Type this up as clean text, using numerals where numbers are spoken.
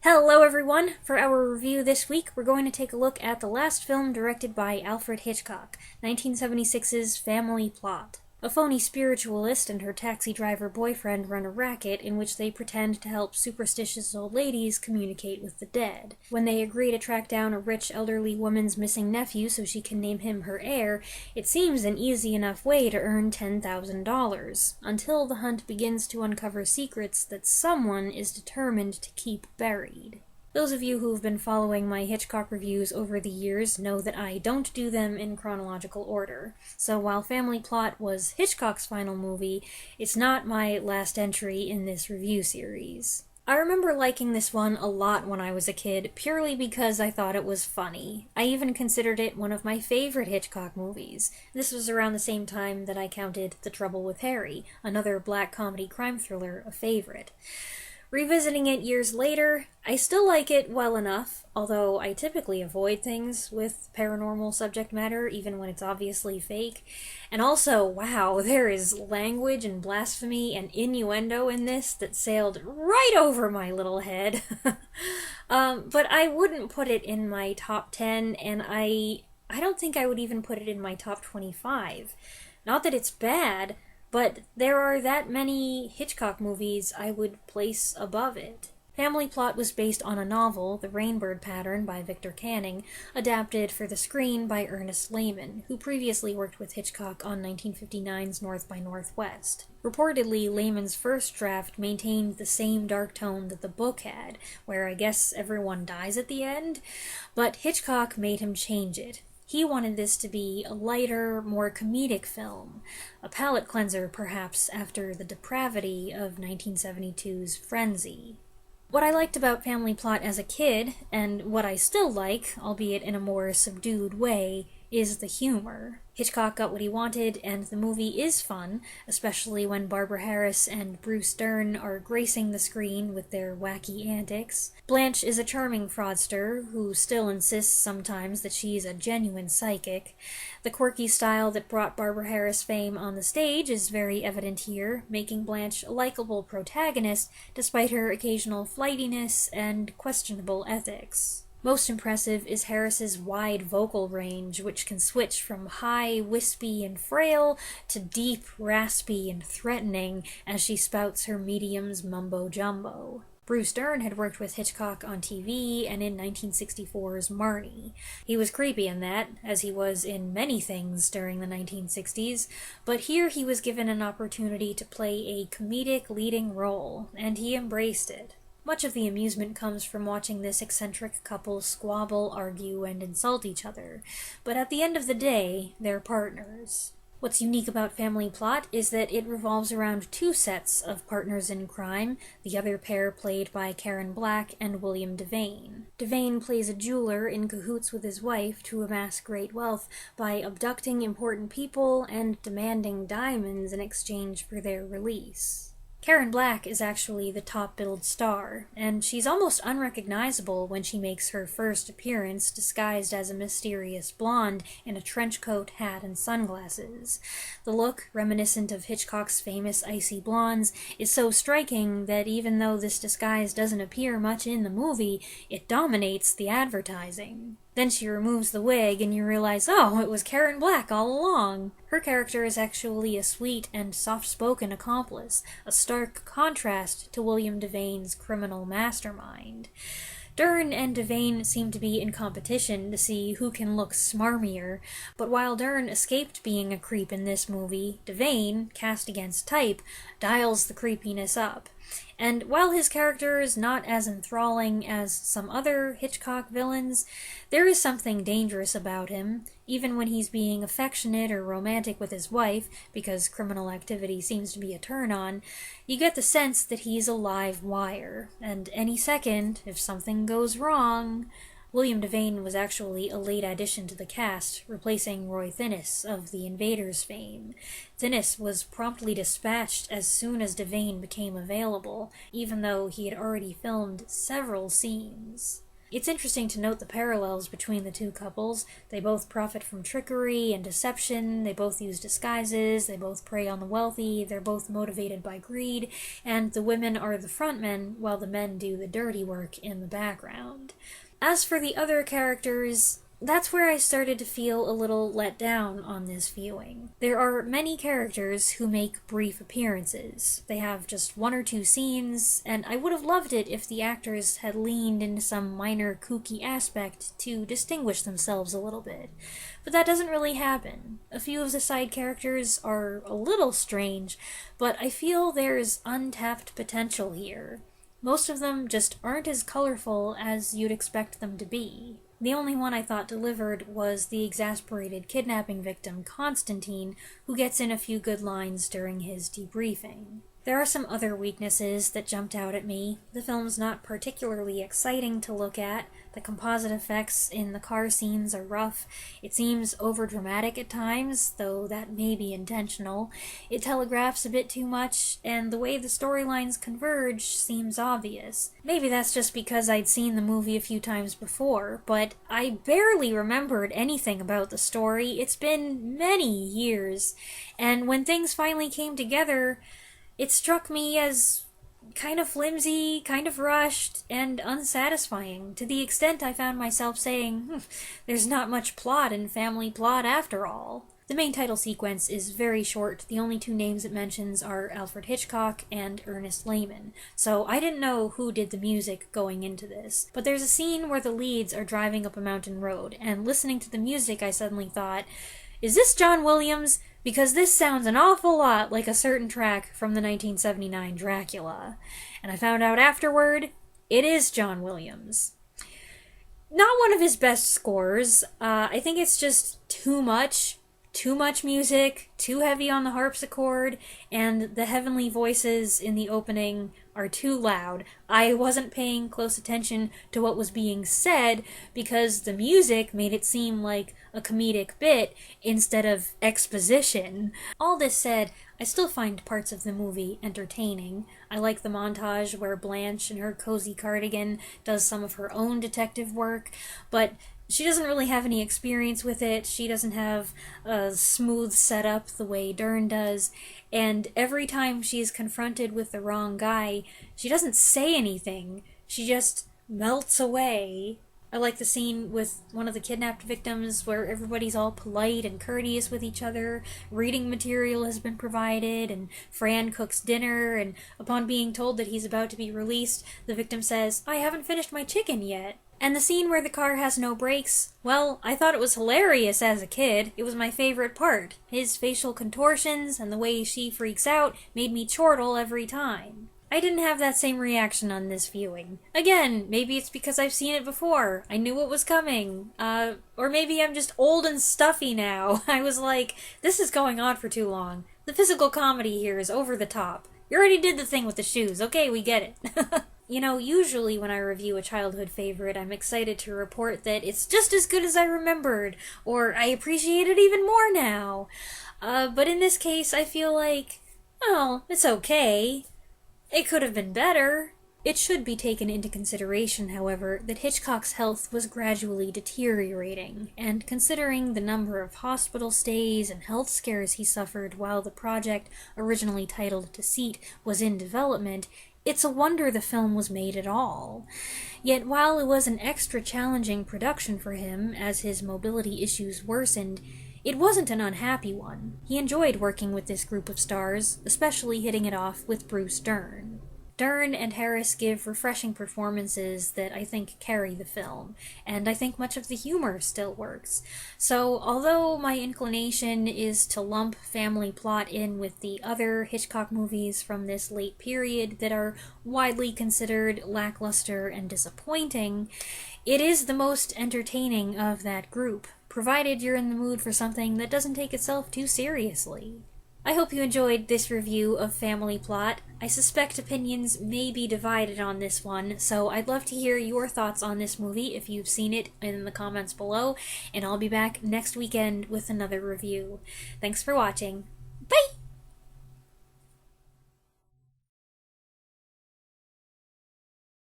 Hello everyone! For our review this week, we're going to take a look at the last film directed by Alfred Hitchcock, 1976's Family Plot. A phony spiritualist and her taxi driver boyfriend run a racket in which they pretend to help superstitious old ladies communicate with the dead. When they agree to track down a rich elderly woman's missing nephew so she can name him her heir, it seems an easy enough way to earn $10,000, until the hunt begins to uncover secrets that someone is determined to keep buried. Those of you who've been following my Hitchcock reviews over the years know that I don't do them in chronological order. So while Family Plot was Hitchcock's final movie, it's not my last entry in this review series. I remember liking this one a lot when I was a kid, purely because I thought it was funny. I even considered it one of my favorite Hitchcock movies. This was around the same time that I counted The Trouble with Harry, another black comedy crime thriller, a favorite. Revisiting it years later, I still like it well enough, although I typically avoid things with paranormal subject matter, even when it's obviously fake. And also, wow, there is language and blasphemy and innuendo in this that sailed right over my little head. But I wouldn't put it in my top 10, and I don't think I would even put it in my top 25. Not that it's bad, but there are that many Hitchcock movies I would place above it. Family Plot was based on a novel, The Rainbird Pattern by Victor Canning, adapted for the screen by Ernest Lehman, who previously worked with Hitchcock on 1959's North by Northwest. Reportedly, Lehman's first draft maintained the same dark tone that the book had, where I guess everyone dies at the end, but Hitchcock made him change it. He wanted this to be a lighter, more comedic film, a palate cleanser perhaps after the depravity of 1972's Frenzy. What I liked about Family Plot as a kid, and what I still like, albeit in a more subdued way, is the humor. Hitchcock got what he wanted, and the movie is fun, especially when Barbara Harris and Bruce Dern are gracing the screen with their wacky antics. Blanche is a charming fraudster, who still insists sometimes that she's a genuine psychic. The quirky style that brought Barbara Harris fame on the stage is very evident here, making Blanche a likable protagonist despite her occasional flightiness and questionable ethics. Most impressive is Harris's wide vocal range, which can switch from high, wispy, and frail to deep, raspy, and threatening as she spouts her medium's mumbo-jumbo. Bruce Dern had worked with Hitchcock on TV and in 1964's Marnie. He was creepy in that, as he was in many things during the 1960s, but here he was given an opportunity to play a comedic leading role, and he embraced it. Much of the amusement comes from watching this eccentric couple squabble, argue, and insult each other, but at the end of the day, they're partners. What's unique about Family Plot is that it revolves around two sets of partners in crime, the other pair played by Karen Black and William Devane. Devane plays a jeweler in cahoots with his wife to amass great wealth by abducting important people and demanding diamonds in exchange for their release. Karen Black is actually the top-billed star, and she's almost unrecognizable when she makes her first appearance disguised as a mysterious blonde in a trench coat, hat, and sunglasses. The look, reminiscent of Hitchcock's famous icy blondes, is so striking that even though this disguise doesn't appear much in the movie, it dominates the advertising. Then she removes the wig and you realize, oh, it was Karen Black all along. Her character is actually a sweet and soft-spoken accomplice, a stark contrast to William Devane's criminal mastermind. Dern and Devane seem to be in competition to see who can look smarmier, but while Dern escaped being a creep in this movie, Devane, cast against type, dials the creepiness up. And while his character is not as enthralling as some other Hitchcock villains, there is something dangerous about him, even when he's being affectionate or romantic with his wife, because criminal activity seems to be a turn-on. You get the sense that he's a live wire, and any second, if something goes wrong... William Devane was actually a late addition to the cast, replacing Roy Thinnis of The Invaders fame. Thinnis was promptly dispatched as soon as Devane became available, even though he had already filmed several scenes. It's interesting to note the parallels between the two couples. They both profit from trickery and deception, they both use disguises, they both prey on the wealthy, they're both motivated by greed, and the women are the frontmen while the men do the dirty work in the background. As for the other characters, that's where I started to feel a little let down on this viewing. There are many characters who make brief appearances. They have just one or two scenes, and I would have loved it if the actors had leaned into some minor kooky aspect to distinguish themselves a little bit. But that doesn't really happen. A few of the side characters are a little strange, but I feel there's untapped potential here. Most of them just aren't as colorful as you'd expect them to be. The only one I thought delivered was the exasperated kidnapping victim, Constantine, who gets in a few good lines during his debriefing. There are some other weaknesses that jumped out at me. The film's not particularly exciting to look at. The composite effects in the car scenes are rough. It seems overdramatic at times, though that may be intentional. It telegraphs a bit too much, and the way the storylines converge seems obvious. Maybe that's just because I'd seen the movie a few times before, but I barely remembered anything about the story. It's been many years, and when things finally came together, it struck me as kind of flimsy, kind of rushed, and unsatisfying, to the extent I found myself saying, there's not much plot in Family Plot after all. The main title sequence is very short. The only two names it mentions are Alfred Hitchcock and Ernest Lehman, so I didn't know who did the music going into this. But there's a scene where the leads are driving up a mountain road, and listening to the music I suddenly thought, is this John Williams? Because this sounds an awful lot like a certain track from the 1979 Dracula. And I found out afterward, it is John Williams. Not one of his best scores. I think it's just too much music, too heavy on the harpsichord, and the heavenly voices in the opening are too loud. I wasn't paying close attention to what was being said because the music made it seem like a comedic bit instead of exposition. All this said, I still find parts of the movie entertaining. I like the montage where Blanche in her cozy cardigan does some of her own detective work, but she doesn't really have any experience with it. She doesn't have a smooth setup the way Dern does, and every time she's confronted with the wrong guy, she doesn't say anything. She just melts away. I like the scene with one of the kidnapped victims where everybody's all polite and courteous with each other. Reading material has been provided, and Fran cooks dinner, and upon being told that he's about to be released, the victim says, "I haven't finished my chicken yet." And the scene where the car has no brakes, well, I thought it was hilarious as a kid. It was my favorite part. His facial contortions and the way she freaks out made me chortle every time. I didn't have that same reaction on this viewing. Again, maybe it's because I've seen it before. I knew what was coming. Or maybe I'm just old and stuffy now. I was like, this is going on for too long. The physical comedy here is over the top. You already did the thing with the shoes. Okay, we get it. You know, usually when I review a childhood favorite, I'm excited to report that it's just as good as I remembered, or I appreciate it even more now. But in this case, I feel like, well, it's okay. It could have been better. It should be taken into consideration, however, that Hitchcock's health was gradually deteriorating, and considering the number of hospital stays and health scares he suffered while the project, originally titled Deceit, was in development, it's a wonder the film was made at all. Yet while it was an extra challenging production for him as his mobility issues worsened, it wasn't an unhappy one. He enjoyed working with this group of stars, especially hitting it off with Bruce Dern. Dern and Harris give refreshing performances that I think carry the film, and I think much of the humor still works. So, although my inclination is to lump Family Plot in with the other Hitchcock movies from this late period that are widely considered lackluster and disappointing, it is the most entertaining of that group, provided you're in the mood for something that doesn't take itself too seriously. I hope you enjoyed this review of Family Plot. I suspect opinions may be divided on this one, so I'd love to hear your thoughts on this movie if you've seen it in the comments below, and I'll be back next weekend with another review. Thanks for watching.